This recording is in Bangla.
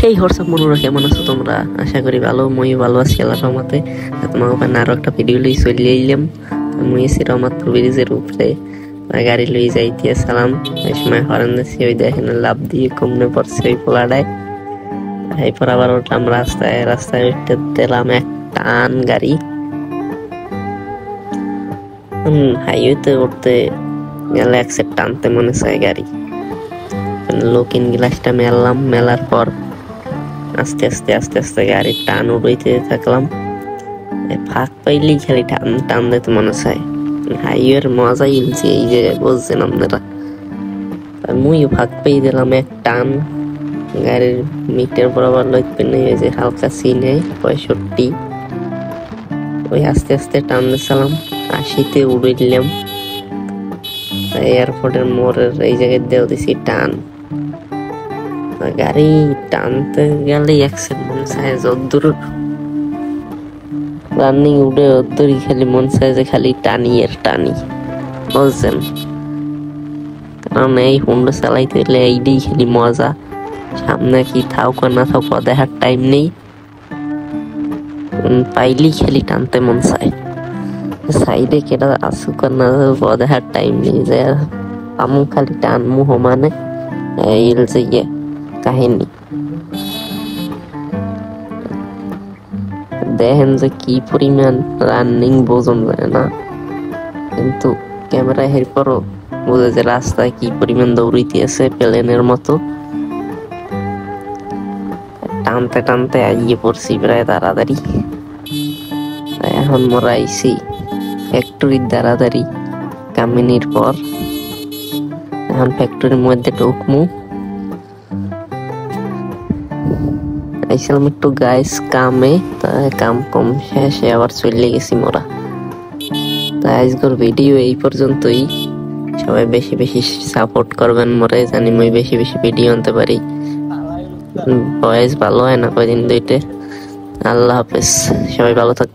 এই হোয়াটসঅ্যাপ বন্ধুরা, কেমন আছো তোমরা? আশা করি ভালো। মই ভালো আছি আল্লাহর রহমতে। তোমার ওখানে আরো একটা ভিডিও লই চলে এলাম। মুই এসে রহমতপুর ব্রিজের উপরে গাড়ি লই যাইতেছিলাম। এই সময় হরেন দিয়েছি, ওই দেখেন লাভ দিয়ে কমনে পড়ছে ওই পোলাটায়। এরপর আবার উঠলাম রাস্তায়। রাস্তায় উঠতে দিলাম এক টান গাড়ি। হাইওয়েতে উঠতে গেলে একসেট টানতে মনে চায় গাড়ি। লুকিং গ্লাসটা মেললাম, মেলার পর আস্তে আস্তে আস্তে আস্তে গাড়ির টান উড়াইতে থাকলাম। ফাঁক পাইলেই খালি টান টান দিতে মনে চায়। হাইওয়ের মজাই ইলছে, এই যে বুঝছেন আপনারা। মুইও ফাঁক পাই দিলাম এক টান। গাড়ির মিটার বরাবর লইতে নেই, যে হালকা সিনে 65, ওই আস্তে আস্তে টান দিছিলাম। 80-তে উড়াইলাম। এয়ারপোর্টের মোড়ের এই জায়গায় দেওয়া দিছি টান। গাড়ি টানতে গেলে অ্যাক্সিডেন্ট মনে চায়, যদ্দূর রানিং উঠে ওদ্দুরই খালি মন চায় যে খালি টানি আর টানি, বুঝছেন? কারণ এই হুন্ডা চালাইতে হলে এইটাই খালি মজা। সামনে কি থাক না থাক দেখার টাইম নেই, পাইলেই খালি টানতে মন চায়। সাইডে কেটা আসুক না দেখার টাইম নেই, যে আমু খালি টানমু সমানে। এই যে কাহিনী দেখেন যে কি পরিমাণ রানিং বোঝন যায় না, কিন্তু ক্যামেরা হের পরও বোঝে যে রাস্তায় কি পরিমাণ দৌড়াইতে আছে প্লেনের মতো। টানতে টানতে আইয়ে পড়ছি প্রায় তাড়াতাড়ি। এখন মোরা আইছি ফ্যাক্টরির তাড়াতাড়ি কামিনির পর। এখন ফ্যাক্টরির মধ্যে ঢুকমু। আইছিলাম একটু গাইস কামে, তাই কাম কম শেষে আবার চলে গেছি মোরা। তাই আজকের ভিডিও এই পর্যন্তই। সবাই বেশি বেশি সাপোর্ট করবেন মোরে, জানি মই বেশি বেশি ভিডিও আনতে পারি। ভয়েস ভালো হয় না কয়দিন দুইটে। আল্লাহ হাফেজ, সবাই ভালো থাক।